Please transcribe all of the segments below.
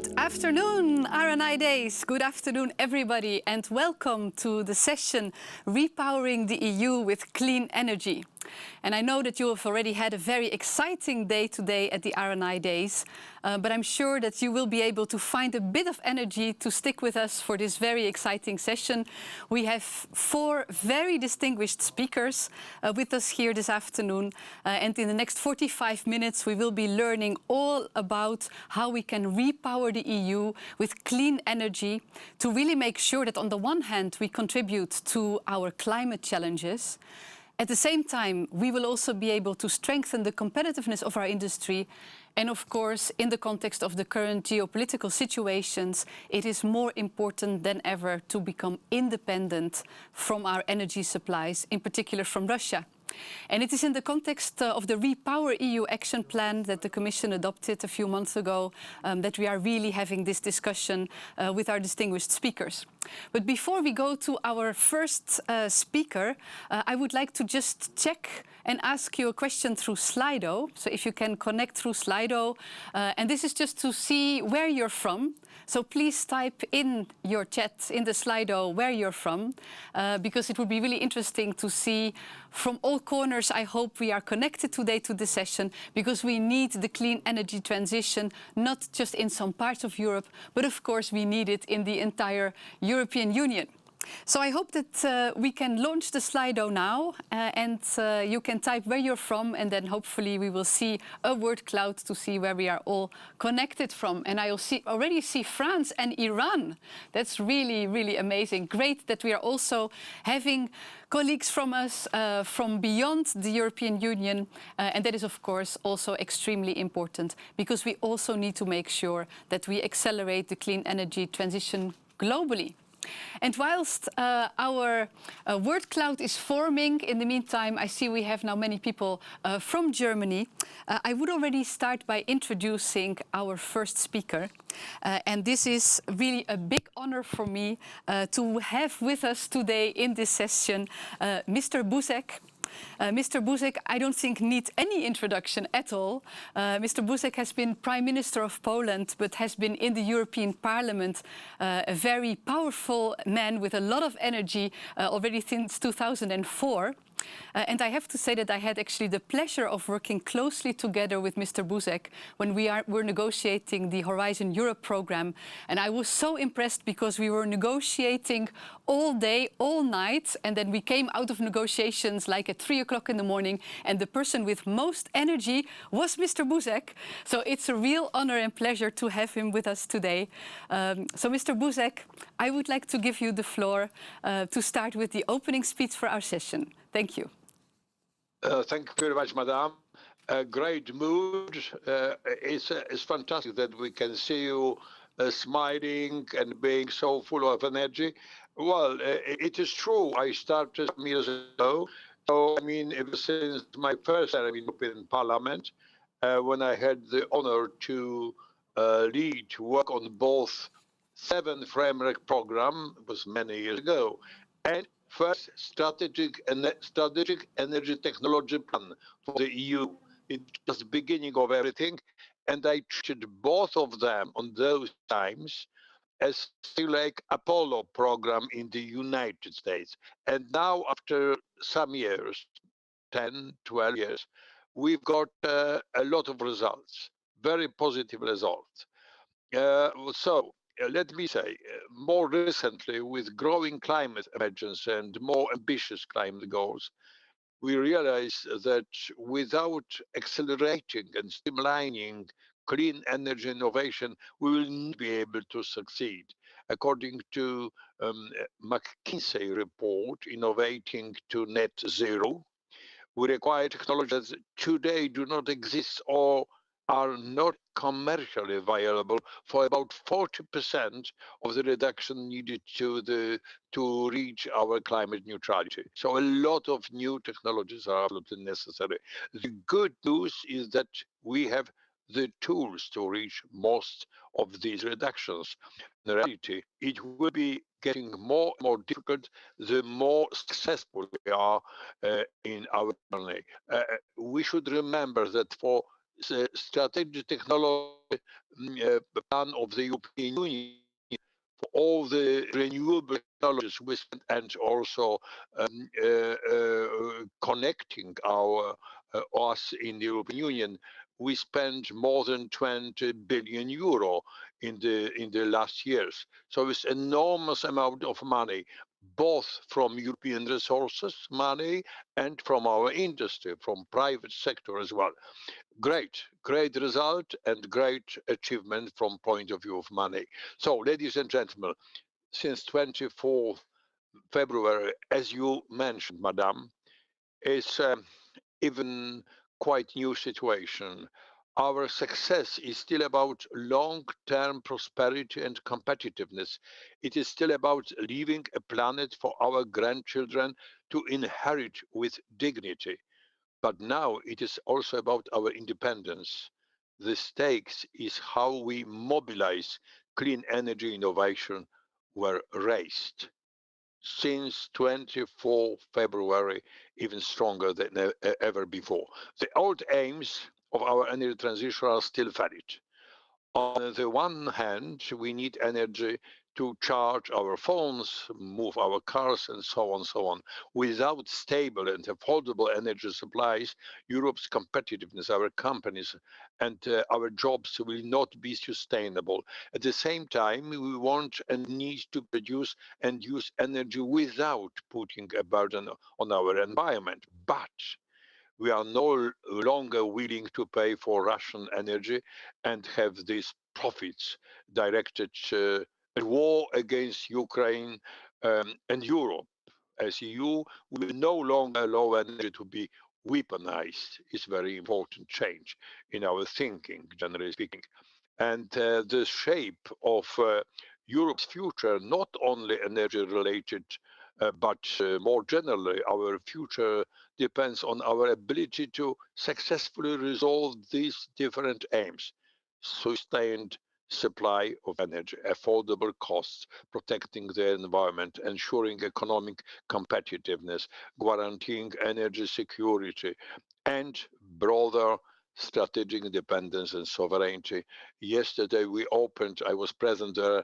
Good afternoon, RNI Days. Good afternoon, everybody, and welcome to the session Repowering the EU with Clean Energy. And I know that you have already had a very exciting day today at the RNI Days, but I'm sure that you will be able to find a bit of energy to stick with us for this very exciting session. We have four very distinguished speakers with us here this afternoon, and in the next 45 minutes we will be learning all about how we can repower the EU with clean energy to really make sure that on the one hand we contribute to our climate challenges. At the same time, we will also be able to strengthen the competitiveness of our industry. And of course, in the context of the current geopolitical situations, it is more important than ever to become independent from our energy supplies, in particular from Russia. And it is in the context of the Repower EU action plan that the Commission adopted a few months ago that we are really having this discussion with our distinguished speakers. But before we go to our first speaker, I would like to just check and ask you a question through Slido. So if you can connect through Slido, and this is just to see where you're from. So please type in your chat in the Slido where you're from, because it would be really interesting to see from all corners. I hope we are connected today to the session, because we need the clean energy transition, not just in some parts of Europe, but of course we need it in the entire European Union. So I hope that we can launch the Slido now, and you can type where you're from, and then hopefully we will see a word cloud to see where we are all connected from. And I already see France and Iran. That's really, really amazing. Great that we are also having colleagues from us from beyond the European Union. And that is, of course, also extremely important, because we also need to make sure that we accelerate the clean energy transition globally. And whilst our word cloud is forming, in the meantime, I see we have now many people from Germany. I would already start by introducing our first speaker. And this is really a big honor for me to have with us today in this session Mr. Buzek. Mr. Buzek, I don't think needs any introduction at all. Mr. Buzek has been Prime Minister of Poland, but has been in the European Parliament, a very powerful man with a lot of energy already since 2004. And I have to say that I had actually the pleasure of working closely together with Mr. Buzek when we were negotiating the Horizon Europe program. And I was so impressed, because we were negotiating all day, all night, and then we came out of negotiations like at 3 o'clock in the morning, and the person with most energy was Mr. Buzek. So it's a real honor and pleasure to have him with us today. So Mr. Buzek, I would like to give you the floor to start with the opening speech for our session. Thank you. Thank you very much, Madam. Great mood. It's fantastic that we can see you smiling and being so full of energy. Well, it is true. I started some years ago. So, I mean, ever since my first term in European Parliament, when I had the honor to work on both 7th framework program, it was many years ago, and first strategic energy technology plan for the EU. It was the beginning of everything, and I treated both of them on those times as like Apollo program in the United States. And now, after some years, 10, 12 years, we've got a lot of results, very positive results. Let me say, more recently, with growing climate emergency and more ambitious climate goals, we realize that without accelerating and streamlining clean energy innovation, we will not be able to succeed. According to McKinsey report, Innovating to Net Zero, we require technologies that today do not exist or are not commercially viable for about 40% of the reduction needed to reach our climate neutrality. So a lot of new technologies are absolutely necessary. The good news is that we have the tools to reach most of these reductions. In reality, it will be getting more and more difficult the more successful we are in our journey. We should remember that for the strategic technology plan of the European Union for all the renewable technologies and also connecting our us in the European Union, we spent more than 20 billion euro in the last years. So it's enormous amount of money, both from European resources, money, and from our industry, from private sector as well. Great result and great achievement from point of view of money. So, ladies and gentlemen, since 24th February, as you mentioned, Madam, is even quite new situation. Our success is still about long-term prosperity and competitiveness. It is still about leaving a planet for our grandchildren to inherit with dignity. But now it is also about our independence. The stakes is how we mobilize clean energy innovation were raised since 24 February, even stronger than ever before. The old aims of our energy transition are still valid. On the one hand, we need energy to charge our phones, move our cars, and so on. Without stable and affordable energy supplies, Europe's competitiveness, our companies, and our jobs will not be sustainable. At the same time, we want and need to produce and use energy without putting a burden on our environment. But we are no longer willing to pay for Russian energy and have these profits directed at war against Ukraine and Europe. As EU, we will no longer allow energy to be weaponized. It's a very important change in our thinking, generally speaking. And the shape of Europe's future, not only energy related, but more generally, our future depends on our ability to successfully resolve these different aims: sustained supply of energy, affordable costs, protecting the environment, ensuring economic competitiveness, guaranteeing energy security, and broader strategic independence and sovereignty. Yesterday we opened, I was present there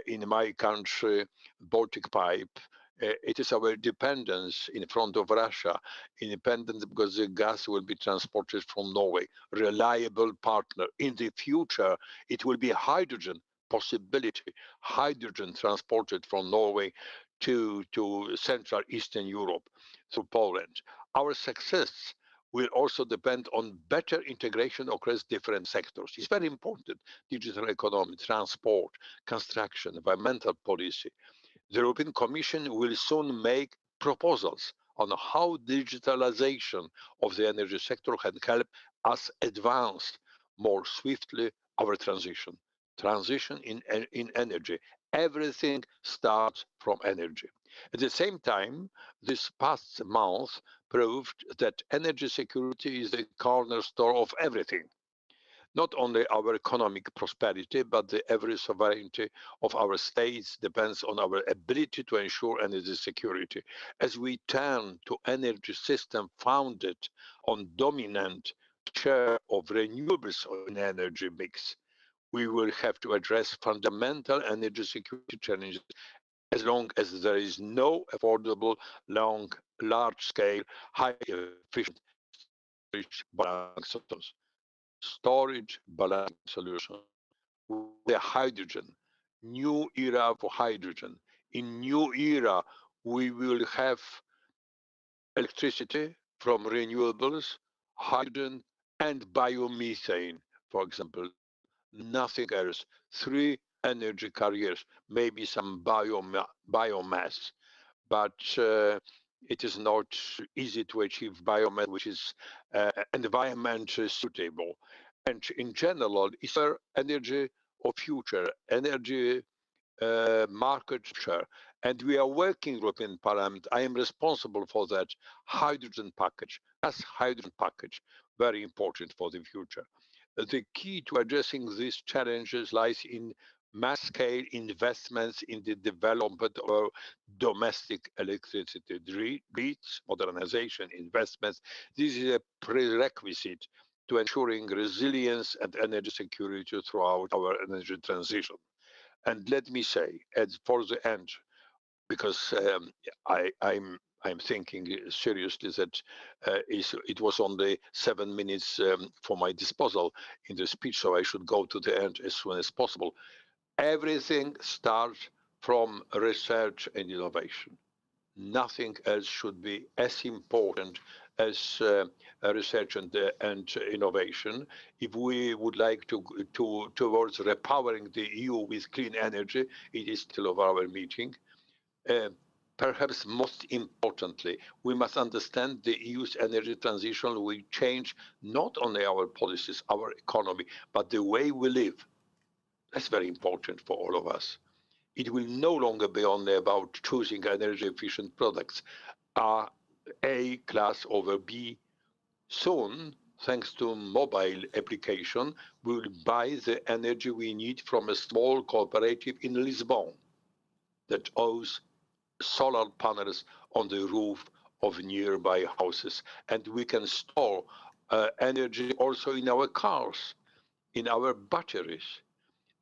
in my country, Baltic Pipe. It is our dependence in front of Russia, independence because the gas will be transported from Norway, reliable partner. In the future, it will be hydrogen possibility, hydrogen transported from Norway to Central Eastern Europe through Poland. Our success will also depend on better integration across different sectors. It's very important. Digital economy, transport, construction, environmental policy. The European Commission will soon make proposals on how digitalization of the energy sector can help us advance more swiftly our transition. Transition in energy. Everything starts from energy. At the same time, this past month proved that energy security is the cornerstone of everything, not only our economic prosperity, but the every sovereignty of our states depends on our ability to ensure energy security. As we turn to energy system founded on dominant share of renewables in energy mix, we will have to address fundamental energy security challenges as long as there is no affordable, large-scale, high-efficient storage balancing systems. Storage balancing solution. The hydrogen, new era for hydrogen. In new era, we will have electricity from renewables, hydrogen, and biomethane, for example. Nothing else. Three energy carriers, maybe some biomass, but it is not easy to achieve biomass which is environmentally suitable. And in general, it's our energy of future, energy market share. And we are working European Parliament. I am responsible for that hydrogen package. That's hydrogen package, very important for the future. The key to addressing these challenges lies in mass-scale investments in the development of domestic electricity grids, modernization investments. This is a prerequisite to ensuring resilience and energy security throughout our energy transition. And let me say, for the end, because I'm thinking seriously that it was only 7 minutes for my disposal in the speech, so I should go to the end as soon as possible. Everything starts from research and innovation. Nothing else should be as important as research and innovation. If we would like to towards repowering the EU with clean energy, it is still of our meeting. Perhaps most importantly, we must understand the EU's energy transition will change not only our policies, our economy, but the way we live. That's very important for all of us. It will no longer be only about choosing energy efficient products, A class over B. Soon, thanks to mobile application, we will buy the energy we need from a small cooperative in Lisbon that owns solar panels on the roof of nearby houses. And we can store energy also in our cars, in our batteries.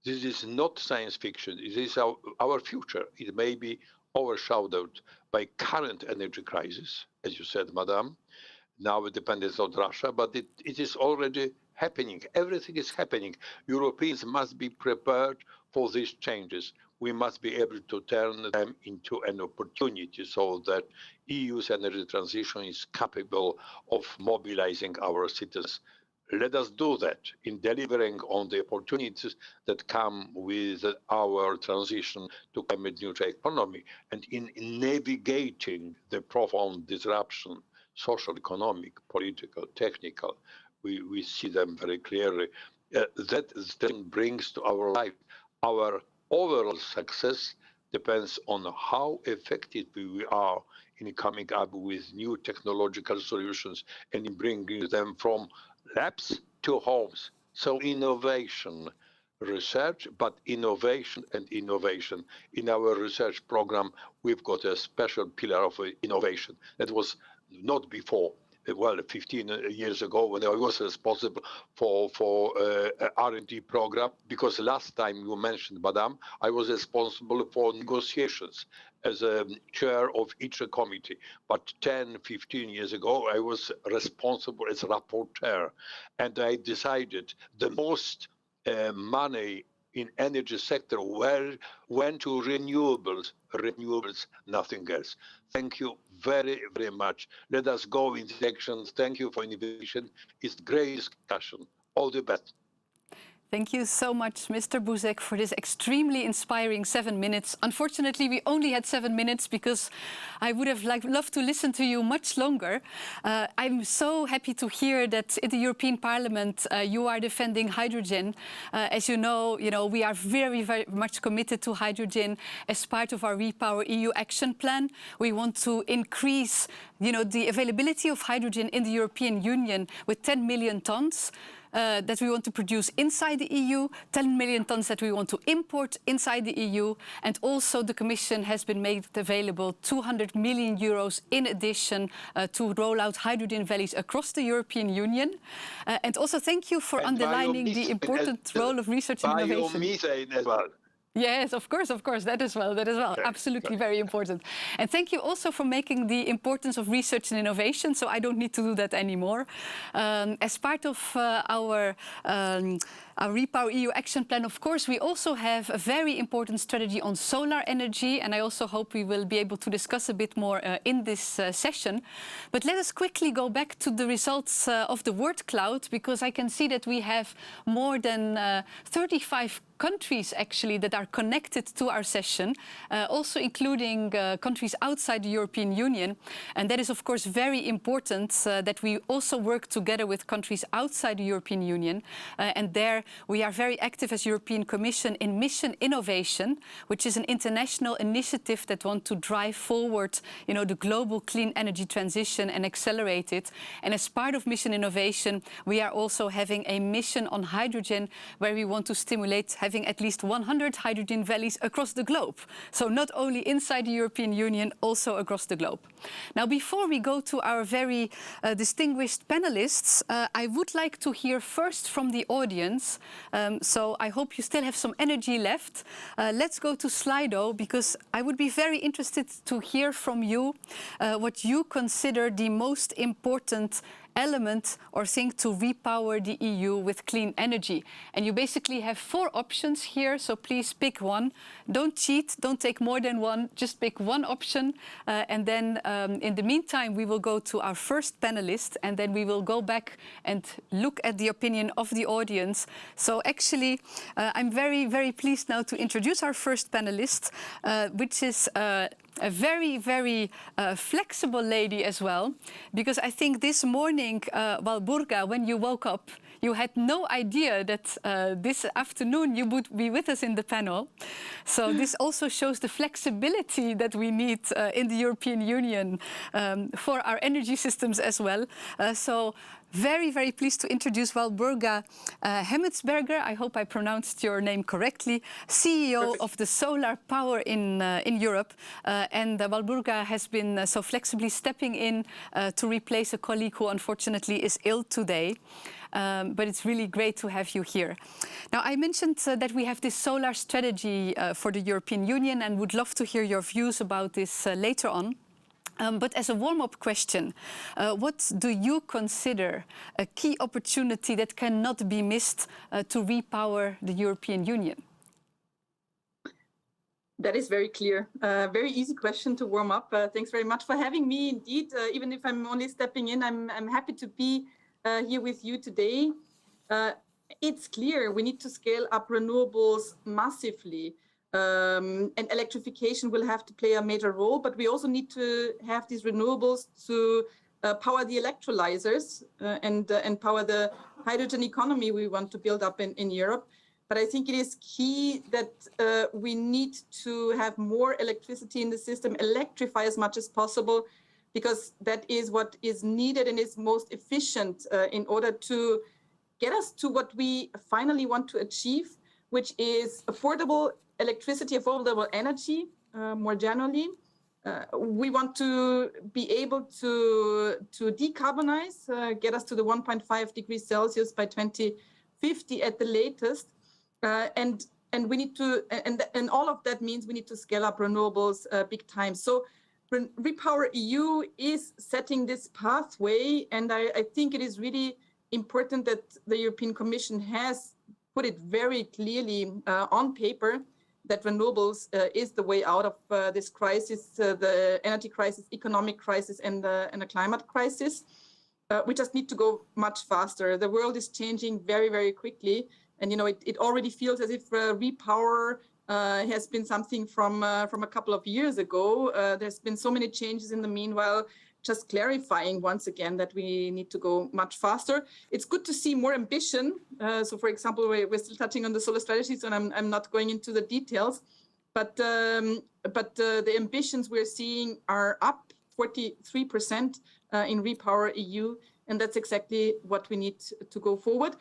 This is not science fiction. It is our future. It may be overshadowed by current energy crisis, as you said, Madam. Now it depends on Russia, but it is already happening. Everything is happening. Europeans must be prepared for these changes. We must be able to turn them into an opportunity so that EU's energy transition is capable of mobilizing our citizens. Let us do that in delivering on the opportunities that come with our transition to climate neutral economy and in navigating the profound disruption, social, economic, political, technical. We see them very clearly. That then brings to our life. Our overall success depends on how effective we are in coming up with new technological solutions and in bringing them from labs to homes. So innovation, research, but innovation and innovation. In our research program, we've got a special pillar of innovation that was not before. Well, 15 years ago, when I was responsible for R&D program, because last time you mentioned, Madam, I was responsible for negotiations as a chair of each committee. But 10, 15 years ago, I was responsible as rapporteur, and I decided the most money in energy sector went to renewables, nothing else. Thank you very, very much. Let us go in elections. Thank you for invitation. It's great discussion. All the best. Thank you so much, Mr. Buzek, for this extremely inspiring 7 minutes. Unfortunately, we only had 7 minutes because I would have loved to listen to you much longer. I'm so happy to hear that in the European Parliament you are defending hydrogen. As you know, we are very, very much committed to hydrogen as part of our Repower EU action plan. We want to increase, the availability of hydrogen in the European Union with 10 million tons. That we want to produce inside the EU, 10 million tons that we want to import inside the EU, and also the Commission has been made available 200 million euros in addition to roll out hydrogen valleys across the European Union. And also thank you for underlining the important role of research and innovation. Biomethane as well. Yes, of course, that as well. Okay. Absolutely very important. And thank you also for making the importance of research and innovation, so I don't need to do that anymore. As part of our Repower EU action plan, of course, we also have a very important strategy on solar energy, and I also hope we will be able to discuss a bit more in this session. But let us quickly go back to the results of the word cloud, because I can see that we have more than 35 countries actually that are connected to our session, also including countries outside the European Union. And that is of course very important that we also work together with countries outside the European Union. And there we are very active as European Commission in Mission Innovation, which is an international initiative that wants to drive forward the global clean energy transition and accelerate it. And as part of Mission Innovation, we are also having a mission on hydrogen where we want to stimulate having at least 100 hydrogen valleys across the globe. So not only inside the European Union, also across the globe. Now, before we go to our very distinguished panelists, I would like to hear first from the audience. So I hope you still have some energy left. Let's go to Slido, because I would be very interested to hear from you what you consider the most important element or thing to repower the EU with clean energy. And you basically have 4 options here, so please pick one. Don't cheat, don't take more than one, just pick one option. And then in the meantime, we will go to our first panelist, and then we will go back and look at the opinion of the audience. So actually, I'm very, very pleased now to introduce our first panelist, which is a very, very flexible lady as well, because I think this morning, Walburga, when you woke up, you had no idea that this afternoon you would be with us in the panel. So this also shows the flexibility that we need in the European Union for our energy systems as well. So very, very pleased to introduce Walburga Hemmetsberger. I hope I pronounced your name correctly. CEO Perfect. of the Solar Power in Europe. And Walburga has been so flexibly stepping in to replace a colleague who unfortunately is ill today. But it's really great to have you here. Now, I mentioned that we have this solar strategy for the European Union, and would love to hear your views about this later on. But as a warm-up question, what do you consider a key opportunity that cannot be missed to repower the European Union? That is very clear. Very easy question to warm up. Thanks very much for having me. Indeed, even if I'm only stepping in, I'm happy to be here with you today. It's clear we need to scale up renewables massively. And electrification will have to play a major role, but we also need to have these renewables to power the electrolyzers and power the hydrogen economy we want to build up in Europe. But I think it is key that we need to have more electricity in the system, electrify as much as possible, because that is what is needed and is most efficient in order to get us to what we finally want to achieve, which is affordable electricity, affordable energy, more generally. We want to be able to decarbonize, get us to the 1.5 degrees Celsius by 2050 at the latest. And we need to, and all of that means we need to scale up renewables big time. So Repower EU is setting this pathway, and I think it is really important that the European Commission has put it very clearly on paper that renewables is the way out of this crisis, the energy crisis, economic crisis, and the climate crisis. We just need to go much faster. The world is changing very, very quickly. And, you know, it already feels as if Repower has been something from a couple of years ago. There's been so many changes in the meanwhile, just clarifying once again that we need to go much faster. It's good to see more ambition. So, for example, we're still touching on the solar strategies, and I'm not going into the details, but the ambitions we're seeing are up 43% in Repower EU, and that's exactly what we need to go forward.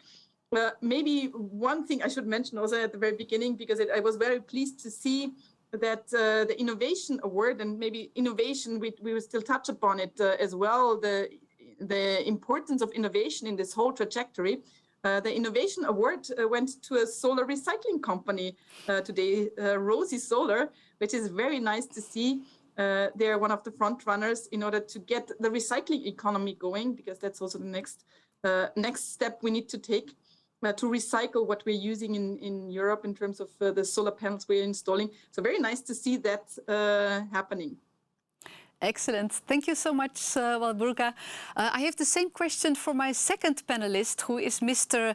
Maybe one thing I should mention also at the very beginning, because I was very pleased to see that the Innovation Award, and maybe innovation, we will still touch upon it as well, the importance of innovation in this whole trajectory. The Innovation Award went to a solar recycling company today, Rosy Solar, which is very nice to see. They're one of the front runners in order to get the recycling economy going, because that's also the next step we need to take. To recycle what we're using in Europe in terms of the solar panels we're installing. So very nice to see that happening. Excellent. Thank you so much, Walburga. I have the same question for my second panelist, who is Mr.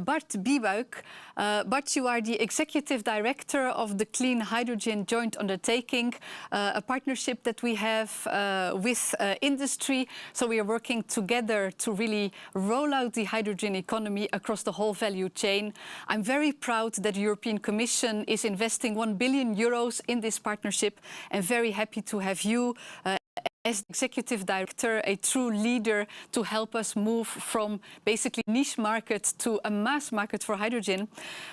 Bart Biebuik. Bart, you are the Executive Director of the Clean Hydrogen Joint Undertaking, a partnership that we have with industry. So we are working together to really roll out the hydrogen economy across the whole value chain. I'm very proud that the European Commission is investing €1 billion in this partnership, and very happy to have you as executive director, a true leader to help us move from basically niche market to a mass market for hydrogen.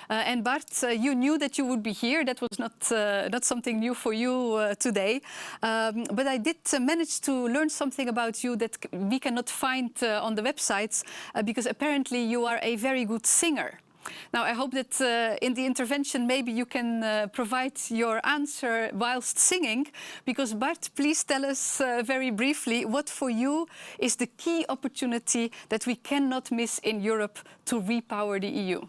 And Bart, you knew that you would be here. That was not something new for you today. But I did manage to learn something about you that we cannot find on the websites, because apparently you are a very good singer. Now, I hope that in the intervention, maybe you can provide your answer whilst singing, because Bart, please tell us very briefly what for you is the key opportunity that we cannot miss in Europe to repower the EU.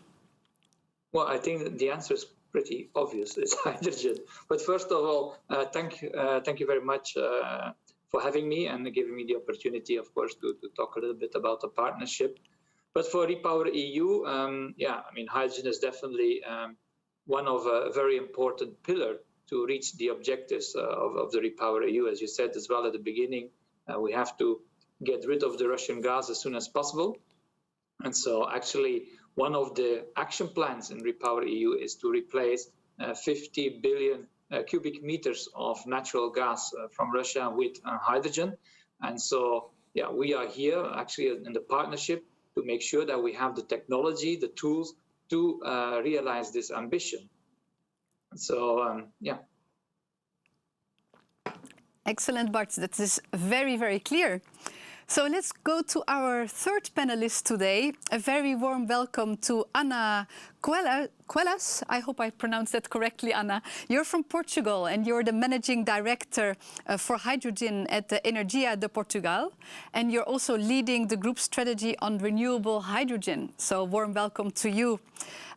Well, I think that the answer is pretty obvious. It's hydrogen. But first of all, thank you very much for having me and giving me the opportunity, of course, to talk a little bit about the partnership. But for Repower EU, yeah, I mean, hydrogen is definitely one of a very important pillar to reach the objectives of the Repower EU. As you said as well at the beginning, we have to get rid of the Russian gas as soon as possible. And so actually, one of the action plans in Repower EU is to replace 50 billion cubic meters of natural gas from Russia with hydrogen. And so, yeah, we are here actually in the partnership to make sure that we have the technology, the tools to realize this ambition. So, yeah. Excellent, Bart. That is very, very clear. So let's go to our third panelist today. A very warm welcome to Ana Quelas. I hope I pronounced that correctly, Ana. You're from Portugal and you're the managing director for hydrogen at the Energia de Portugal. And you're also leading the group strategy on renewable hydrogen. So warm welcome to you.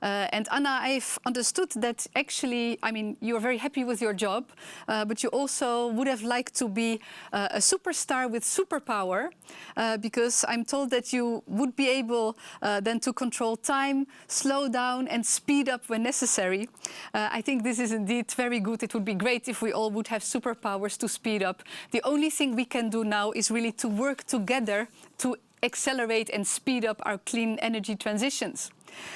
And Ana, I've understood that actually, I mean, you're very happy with your job, but you also would have liked to be a superstar with superpower, because I'm told that you would be able then to control time, slow down and speed up when necessary. I think this is indeed very good. It would be great if we all would have superpowers to speed up. The only thing we can do now is really to work together to accelerate and speed up our clean energy transitions.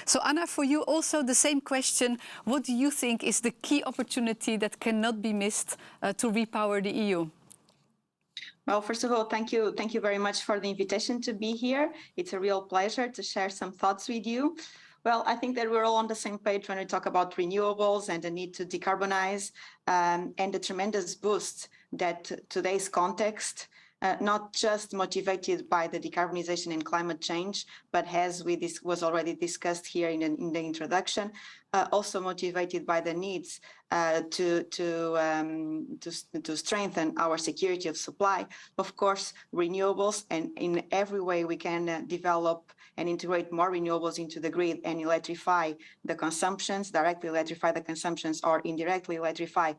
So Ana, for you also the same question. What do you think is the key opportunity that cannot be missed to repower the EU? Well, first of all, thank you very much for the invitation to be here. It's a real pleasure to share some thoughts with you. Well, I think that we're all on the same page when we talk about renewables and the need to decarbonize, and the tremendous boost that today's context, not just motivated by the decarbonization and climate change, but as this was already discussed here in the introduction, also motivated by the needs to strengthen our security of supply. Of course, renewables, and in every way we can develop and integrate more renewables into the grid and electrify the consumptions, directly electrify the consumptions or indirectly electrify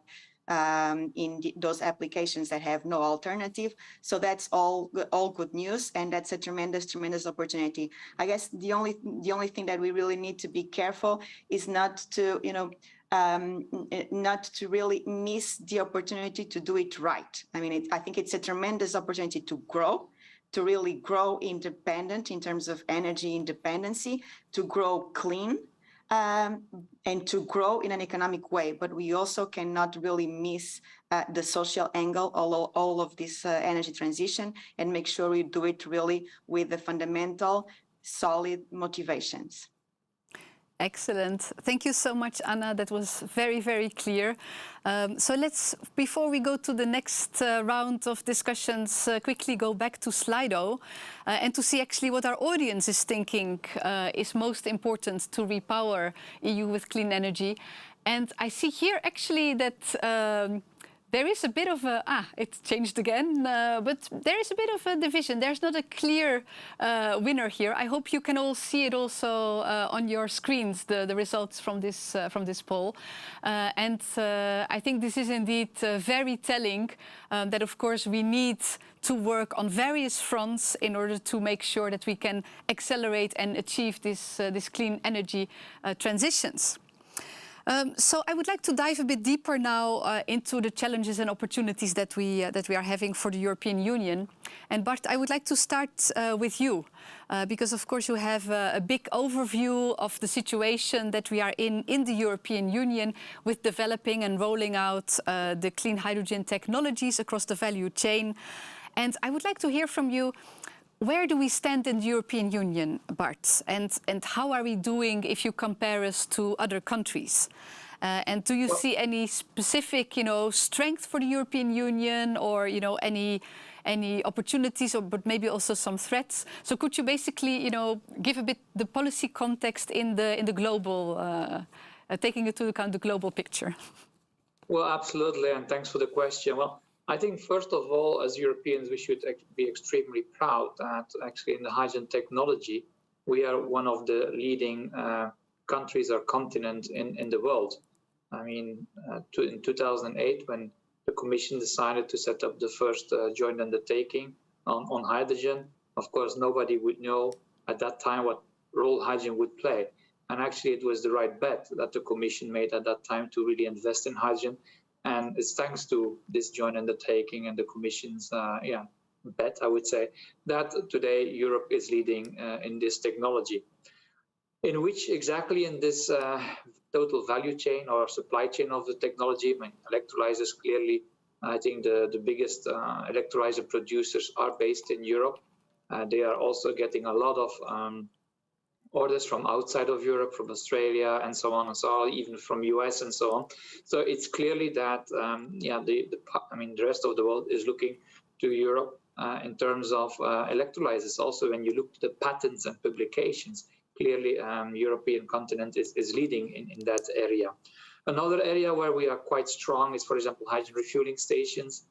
in those applications that have no alternative. So that's all good news, and that's a tremendous opportunity. I guess the only thing that we really need to be careful is not to not to really miss the opportunity to do it right. I mean, I think it's a tremendous opportunity to grow, to really grow independent in terms of energy independency, to grow clean, and to grow in an economic way. But we also cannot really miss the social angle, all of this energy transition, and make sure we do it really with the fundamental, solid motivations. Excellent. Thank you so much, Ana. That was very, very clear. So let's, before we go to the next round of discussions, quickly go back to Slido and to see actually what our audience is thinking is most important to repower EU with clean energy. And I see here actually that there is a bit of a, it changed again, but there is a bit of a division. There's not a clear winner here. I hope you can all see it also on your screens, the results from this poll. And I think this is indeed very telling that, of course, we need to work on various fronts in order to make sure that we can accelerate and achieve this clean energy transitions. So I would like to dive a bit deeper now into the challenges and opportunities that we are having for the European Union. And Bart, I would like to start with you, because of course you have a big overview of the situation that we are in the European Union with developing and rolling out the clean hydrogen technologies across the value chain. And I would like to hear from you, where do we stand in the European Union, Bart? And how are we doing if you compare us to other countries? And do you see any specific, strength for the European Union, or any opportunities, or but maybe also some threats? So could you basically, give a bit the policy context in the global, taking into account the global picture? Well, absolutely, and thanks for the question. Well, I think first of all, as Europeans, we should be extremely proud that actually in the hydrogen technology, we are one of the leading countries or continent in the world. I mean, in 2008, when the Commission decided to set up the first joint undertaking on hydrogen, of course, nobody would know at that time what role hydrogen would play. And actually, it was the right bet that the Commission made at that time to really invest in hydrogen. And it's thanks to this joint undertaking and the Commission's bet, I would say, that today Europe is leading in this technology. In which exactly in this total value chain or supply chain of the technology, I mean, electrolyzers clearly, I think the biggest electrolyzer producers are based in Europe. They are also getting a lot of orders from outside of Europe, from Australia and so on and so on, even from US and so on. So it's clearly that the rest of the world is looking to Europe in terms of electrolyzers. Also, when you look at the patents and publications, clearly European continent is leading in that area. Another area where we are quite strong is, for example, hydrogen refueling stations.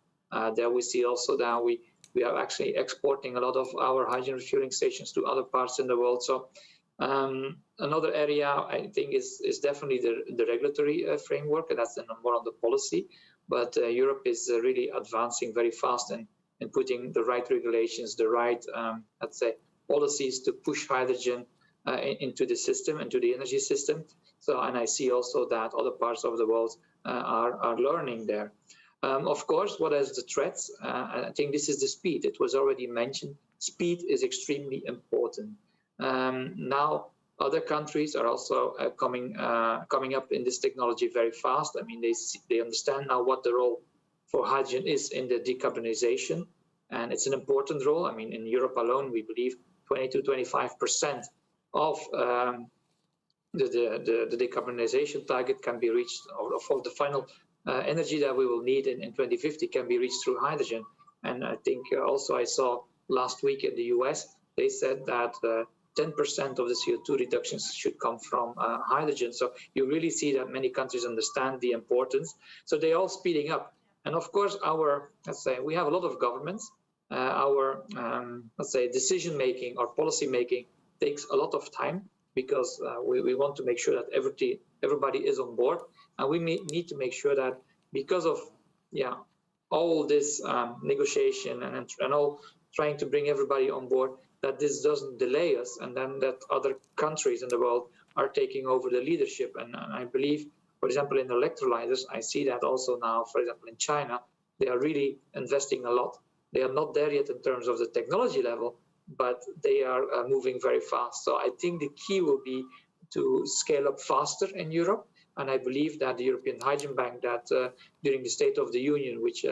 There we see also that we are actually exporting a lot of our hydrogen refueling stations to other parts in the world. So another area I think is definitely the regulatory framework, and that's more on the policy. But Europe is really advancing very fast in putting the right regulations, the right, let's say, policies to push hydrogen into the system, into the energy system. So, and I see also that other parts of the world are learning there. Of course, what is the threats? I think this is the speed. It was already mentioned. Speed is extremely important. Now, other countries are also coming up in this technology very fast. I mean, they understand now what the role for hydrogen is in the decarbonization, and it's an important role. I mean, in Europe alone, we believe 20 to 25% of the decarbonization target can be reached, or of the final energy that we will need in 2050 can be reached through hydrogen. And I think also I saw last week in the US, they said that 10% of the CO2 reductions should come from hydrogen. So you really see that many countries understand the importance. So they're all speeding up. And of course, we have a lot of governments. Our decision-making or policy-making takes a lot of time, because we want to make sure that everybody is on board. And we need to make sure that because of all this negotiation and all trying to bring everybody on board, that this doesn't delay us, and then that other countries in the world are taking over the leadership. And I believe, for example, in electrolyzers, I see that also now, for example, in China, they are really investing a lot. They are not there yet in terms of the technology level, but they are moving very fast. So I think the key will be to scale up faster in Europe. And I believe that the European Hydrogen Bank, that during the State of the Union, which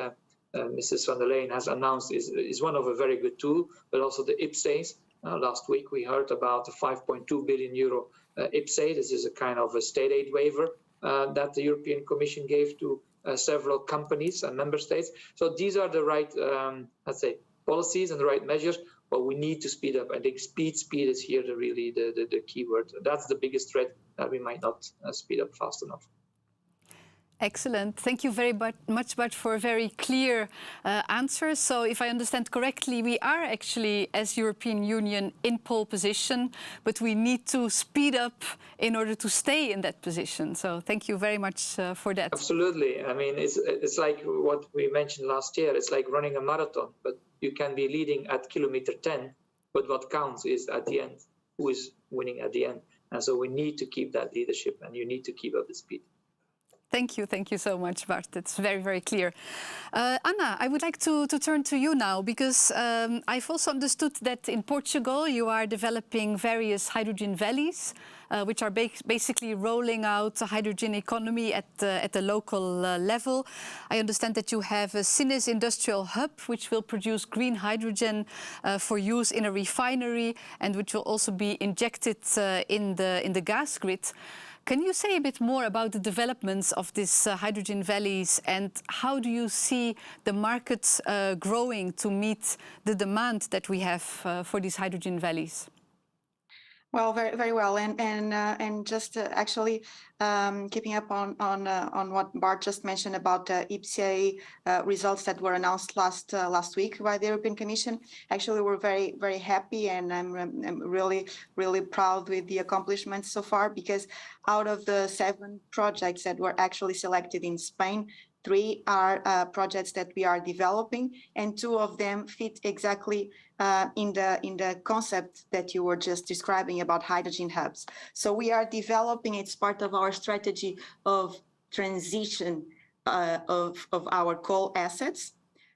Mrs. van der Leyen has announced, is one of a very good tool, but also the IPCEIs. Last week we heard about the 5.2 billion euro IPCEI. This is a kind of a state aid waiver that the European Commission gave to several companies and member states. So these are the right, policies and the right measures, but we need to speed up. I think speed is here the key word. That's the biggest threat, that we might not speed up fast enough. Excellent. Thank you very much, Bart, for a very clear answer. So if I understand correctly, we are actually, as European Union, in pole position, but we need to speed up in order to stay in that position. So thank you very much for that. Absolutely. I mean, it's like what we mentioned last year. It's like running a marathon, but you can be leading at kilometer 10, but what counts is at the end, who is winning at the end. And so we need to keep that leadership, and you need to keep up the speed. Thank you so much, Bart. It's very, very clear. Anna, I would like to turn to you now, because I've also understood that in Portugal you are developing various hydrogen valleys, which are basically rolling out a hydrogen economy at the local level. I understand that you have a Sines industrial hub, which will produce green hydrogen for use in a refinery, and which will also be injected in the gas grid. Can you say a bit more about the developments of these hydrogen valleys, and how do you see the market growing to meet the demand that we have for these hydrogen valleys? Well, very, very well, and just actually keeping up on what Bart just mentioned about IPCEI results that were announced last week by the European Commission. Actually, we're very, very happy, and I'm really, really proud with the accomplishments so far, because out of the 7 projects that were actually selected in Spain, 3 are projects that we are developing, and 2 of them fit exactly in the concept that you were just describing about hydrogen hubs. So we are developing, it's part of our strategy of transition of our coal assets.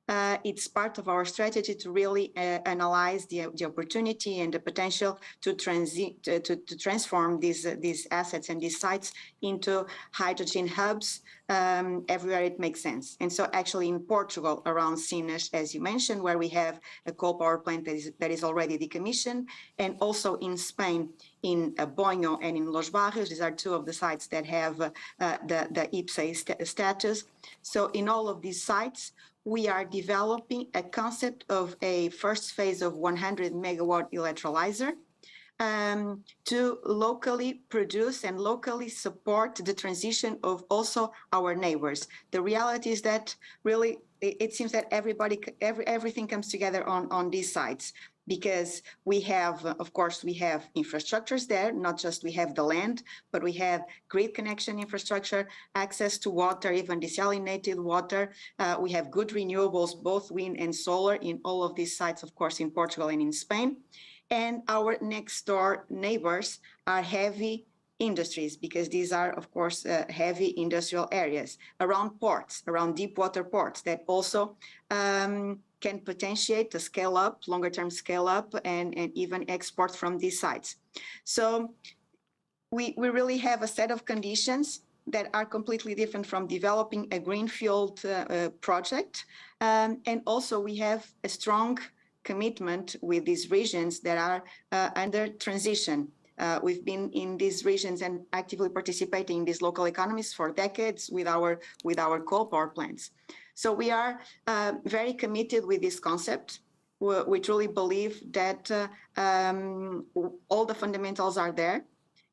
It's part of our strategy to really analyze the opportunity and the potential to transform these assets and these sites into hydrogen hubs everywhere it makes sense. And so actually in Portugal, around Sines, as you mentioned, where we have a coal power plant that is already decommissioned, and also in Spain, in Boño and in Los Barrios, these are 2 of the sites that have the IPCEI status. So in all of these sites, we are developing a concept of a first phase of 100 megawatt electrolyzer to locally produce and locally support the transition of also our neighbors. The reality is that really it seems that everything comes together on these sites, because we have, of course, we have infrastructures there, not just we have the land, but we have grid connection infrastructure, access to water, even desalinated water. We have good renewables, both wind and solar, in all of these sites, of course, in Portugal and in Spain. And our next door neighbors are heavy industries, because these are, of course, heavy industrial areas around ports, around deep water ports that also can potentiate to scale up, longer term scale up, and even export from these sites. So we really have a set of conditions that are completely different from developing a greenfield project. And also we have a strong commitment with these regions that are under transition. We've been in these regions and actively participating in these local economies for decades with our coal power plants. So we are very committed with this concept. We truly believe that all the fundamentals are there,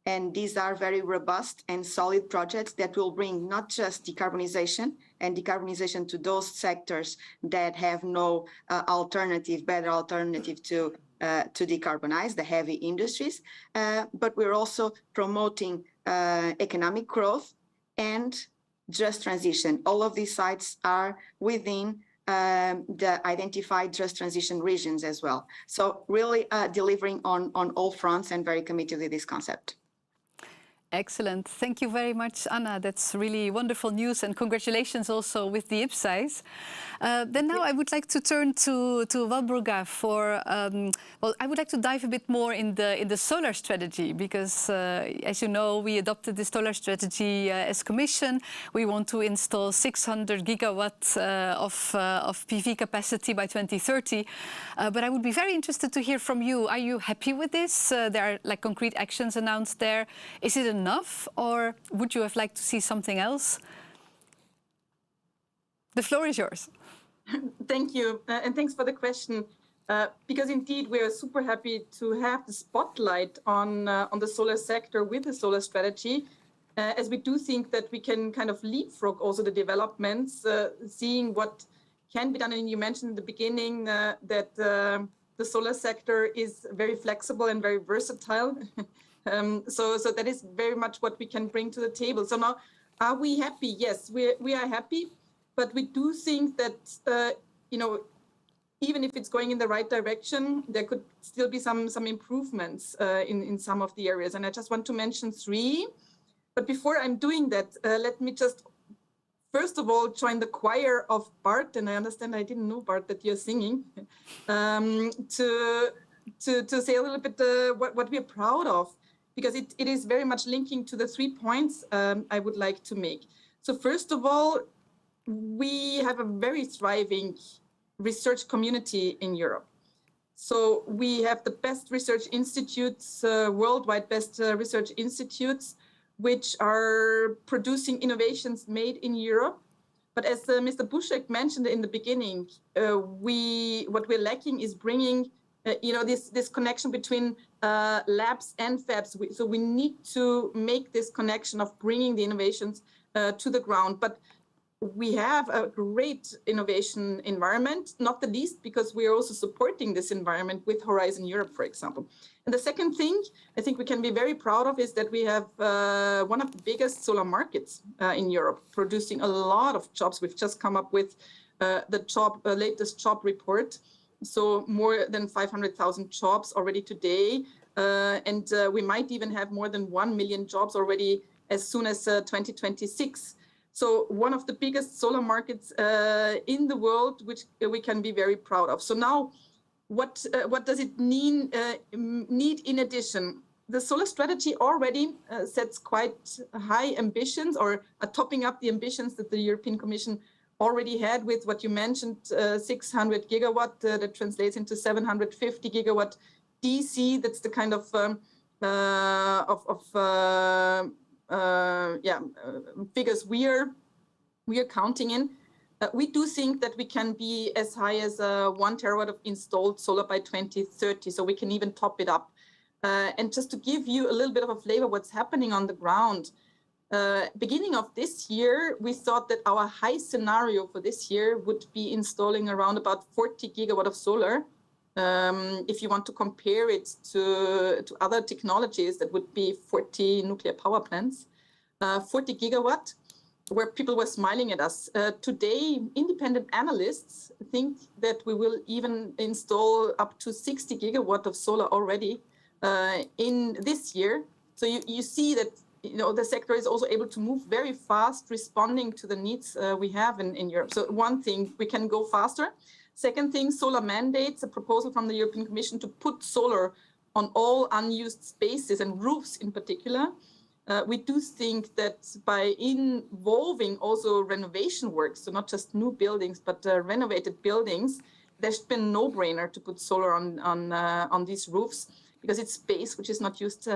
and these are very robust and solid projects that will bring not just decarbonization to those sectors that have no better alternative to decarbonize, the heavy industries, but we're also promoting economic growth and just transition. All of these sites are within the identified just transition regions as well. So really delivering on all fronts, and very committed to this concept. Excellent. Thank you very much, Anna. That's really wonderful news, and congratulations also with the IPCEI. Then now I would like to turn to Walburga for, well, I would like to dive a bit more in the solar strategy, because as you know, we adopted the solar strategy as Commission. We want to install 600 gigawatts of PV capacity by 2030. But I would be very interested to hear from you. Are you happy with this? There are like concrete actions announced there. Is it enough, or would you have liked to see something else? The floor is yours. Thank you, and thanks for the question. Because indeed, we are super happy to have the spotlight on the solar sector with the solar strategy, as we do think that we can kind of leapfrog also the developments, seeing what can be done. And you mentioned in the beginning that the solar sector is very flexible and very versatile. So that is very much what we can bring to the table. So now, are we happy? Yes, we are happy, but we do think that, you know, even if it's going in the right direction, there could still be some improvements in some of the areas. And I just want to mention 3. But before I'm doing that, let me just, first of all, join the choir of Bart, and I understand I didn't know, Bart, that you're singing, to say a little bit what we're proud of, because it is very much linking to the 3 points I would like to make. So first of all, we have a very thriving research community in Europe. So we have the best research institutes, worldwide best research institutes, which are producing innovations made in Europe. But as Mr. Buschek mentioned in the beginning, what we're lacking is bringing, this connection between labs and fabs. So we need to make this connection of bringing the innovations to the ground. But we have a great innovation environment, not the least because we are also supporting this environment with Horizon Europe, for example. And the second thing I think we can be very proud of is that we have one of the biggest solar markets in Europe, producing a lot of jobs. We've just come up with the latest job report. So more than 500,000 jobs already today. And we might even have more than 1 million jobs already as soon as 2026. So one of the biggest solar markets in the world, which we can be very proud of. So now, what does it need in addition? The solar strategy already sets quite high ambitions, or topping up the ambitions that the European Commission already had with what you mentioned, 600 gigawatt, that translates into 750 gigawatt DC. That's the kind of figures we are counting in. We do think that we can be as high as 1 terawatt of installed solar by 2030, so we can even top it up. And just to give you a little bit of a flavor what's happening on the ground, beginning of this year, we thought that our high scenario for this year would be installing around about 40 gigawatt of solar. If you want to compare it to other technologies, that would be 40 nuclear power plants, 40 gigawatt, where people were smiling at us. Today, independent analysts think that we will even install up to 60 gigawatt of solar already in this year. So you see that the sector is also able to move very fast, responding to the needs we have in Europe. So one thing, we can go faster. Second thing, solar mandates, a proposal from the European Commission to put solar on all unused spaces and roofs in particular. We do think that by involving also renovation works, so not just new buildings, but renovated buildings, there's been a no-brainer to put solar on these roofs, because it's space which is not used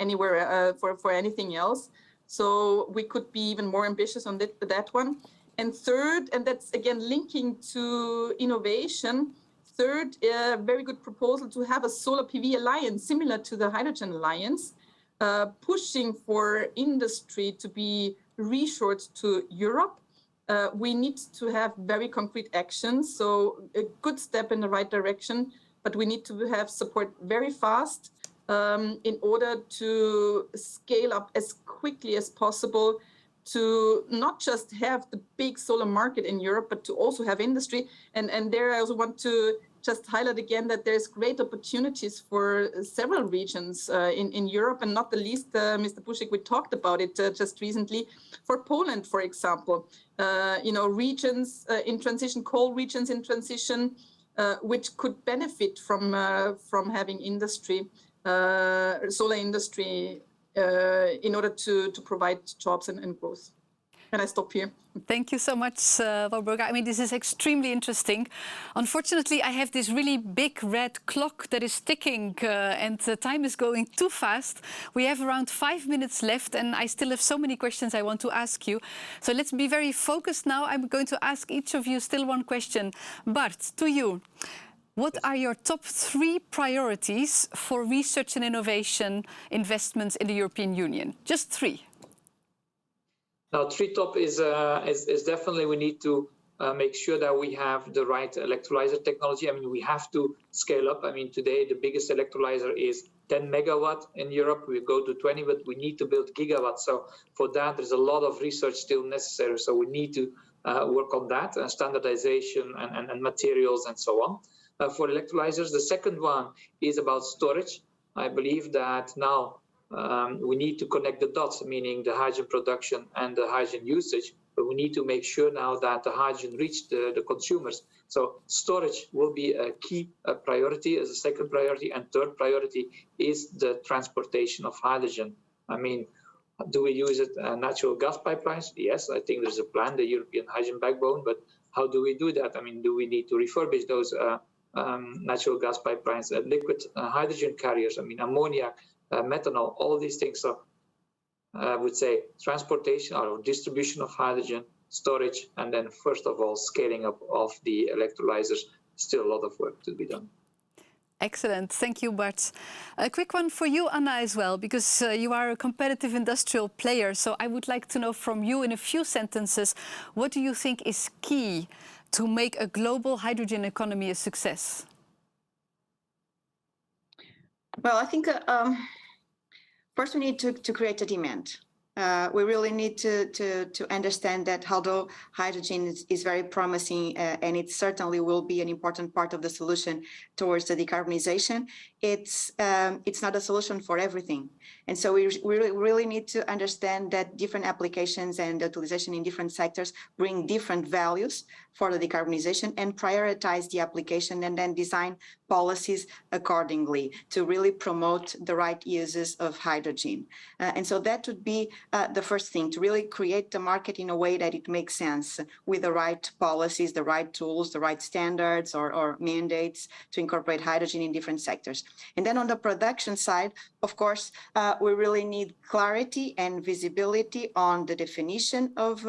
anywhere for anything else. So we could be even more ambitious on that one. And third, and that's again linking to innovation, third, a very good proposal to have a solar PV alliance similar to the Hydrogen Alliance, pushing for industry to be reshored to Europe. We need to have very concrete actions, so a good step in the right direction, but we need to have support very fast in order to scale up as quickly as possible, to not just have the big solar market in Europe, but to also have industry. And there I also want to just highlight again that there's great opportunities for several regions in Europe, and not the least, Mr. Buschek, we talked about it just recently, for Poland, for example. Regions in transition, coal regions in transition, which could benefit from having industry, solar industry, in order to provide jobs and growth. And I stop here. Thank you so much, Walburga. I mean, this is extremely interesting. Unfortunately, I have this really big red clock that is ticking and the time is going too fast. We have around 5 minutes left and I still have so many questions I want to ask you. So let's be very focused now. I'm going to ask each of you still one question. Bart, to you. What are your top 3 priorities for research and innovation investments in the European Union? Just 3. Now, 3 top is definitely we need to make sure that we have the right electrolyzer technology. I mean, we have to scale up. I mean, today the biggest electrolyzer is 10 megawatt in Europe. We go to 20, but we need to build gigawatts. So for that, there's a lot of research still necessary. So we need to work on that, standardization and materials and so on. For electrolyzers, the second one is about storage. I believe that now we need to connect the dots, meaning the hydrogen production and the hydrogen usage, but we need to make sure now that the hydrogen reaches the consumers. So storage will be a key priority as a second priority, and third priority is the transportation of hydrogen. I mean, do we use it natural gas pipelines? Yes, I think there's a plan, the European hydrogen backbone, but how do we do that? I mean, do we need to refurbish those natural gas pipelines, liquid hydrogen carriers, I mean, ammonia, methanol, all these things. So I would say transportation or distribution of hydrogen, storage, and then first of all, scaling up of the electrolyzers. Still a lot of work to be done. Excellent. Thank you, Bart. A quick one for you, Anna, as well, because you are a competitive industrial player. So I would like to know from you in a few sentences, what do you think is key to make a global hydrogen economy a success? Well, I think first we need to create a demand. We really need to understand that although hydrogen is very promising and it certainly will be an important part of the solution towards the decarbonization, it's not a solution for everything. And so we really need to understand that different applications and utilization in different sectors bring different values for the decarbonization, and prioritize the application and then design policies accordingly to really promote the right uses of hydrogen. And so that would be the first thing, to really create the market in a way that it makes sense with the right policies, the right tools, the right standards or mandates to incorporate hydrogen in different sectors. And then on the production side, of course, we really need clarity and visibility on the definition of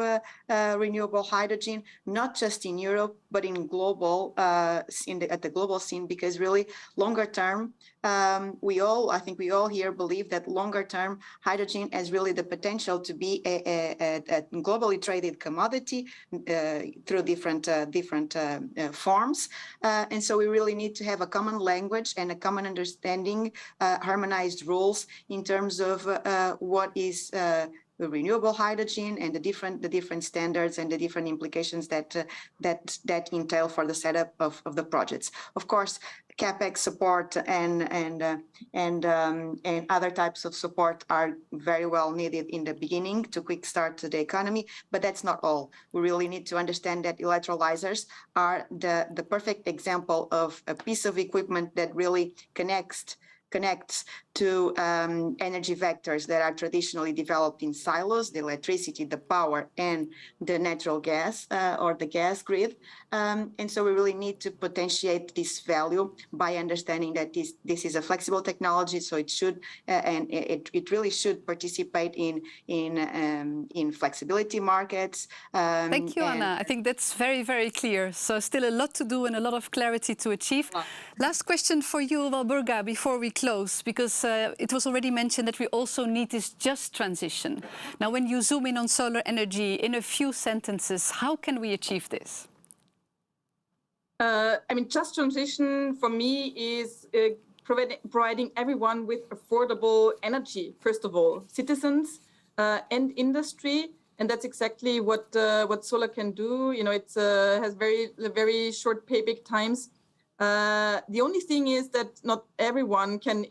renewable hydrogen, not just in Europe, but in global, at the global scene, because really longer term, I think we all here believe that longer term hydrogen has really the potential to be a globally traded commodity through different forms. And so we really need to have a common language and a common understanding, harmonized rules in terms of what is the renewable hydrogen and the different standards and the different implications that entail for the setup of the projects. Of course, CapEx support and other types of support are very well needed in the beginning to quick start to the economy, but that's not all. We really need to understand that electrolyzers are the perfect example of a piece of equipment that really connects to energy vectors that are traditionally developed in silos, the electricity, the power, and the natural gas or the gas grid. And so we really need to potentiate this value by understanding that this is a flexible technology, so it should and it really should participate in flexibility markets. Thank you, Anna. I think that's very, very clear. So still a lot to do and a lot of clarity to achieve. Last question for you, Walburga, before we close, because it was already mentioned that we also need this just transition. Now, when you zoom in on solar energy in a few sentences, how can we achieve this? I mean, just transition for me is providing everyone with affordable energy, first of all, citizens and industry. And that's exactly what solar can do. You know, it has very short payback times. The only thing is that not everyone can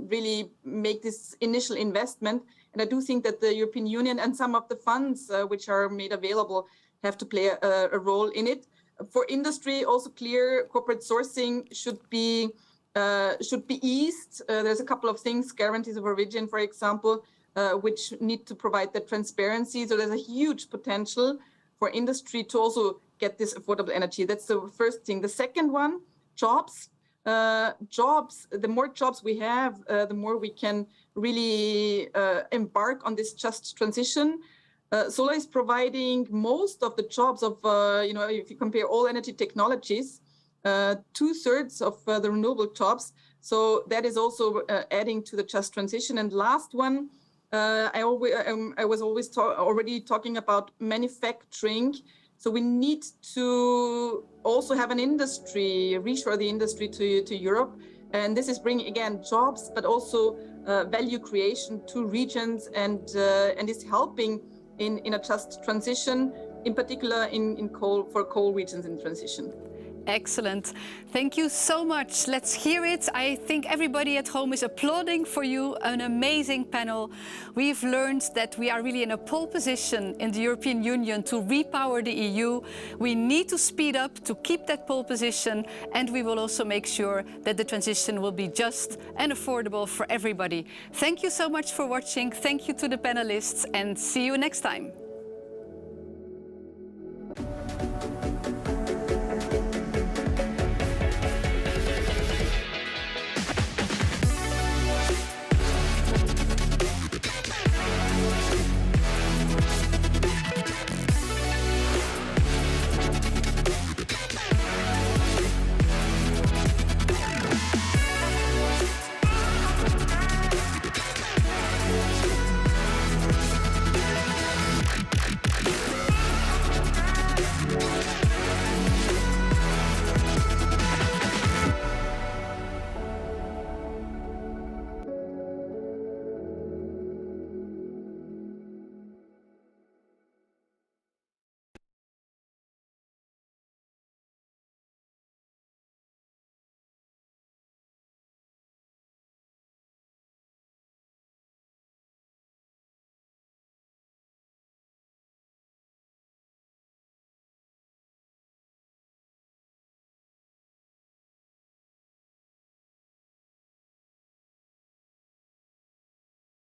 really make this initial investment. And I do think that the European Union and some of the funds which are made available have to play a role in it. For industry, also clear corporate sourcing should be eased. There's a couple of things, guarantees of origin, for example, which need to provide that transparency. So there's a huge potential for industry to also get this affordable energy. That's the first thing. The second one, jobs. The more jobs we have, the more we can really embark on this just transition. Solar is providing most of the jobs of, if you compare all energy technologies, 2/3 of the renewable jobs. So that is also adding to the just transition. And last one, I was always already talking about manufacturing. So we need to also have an industry, reshore the industry to Europe. And this is bringing, again, jobs, but also value creation to regions and is helping in a just transition. in particular in coal, for coal regions in transition. Excellent. Thank you so much. Let's hear it. I think everybody at home is applauding for you. An amazing panel. We've learned that we are really in a pole position in the European Union to repower the EU. We need to speed up to keep that pole position, and we will also make sure that the transition will be just and affordable for everybody. Thank you so much for watching. Thank you to the panelists, and see you next time.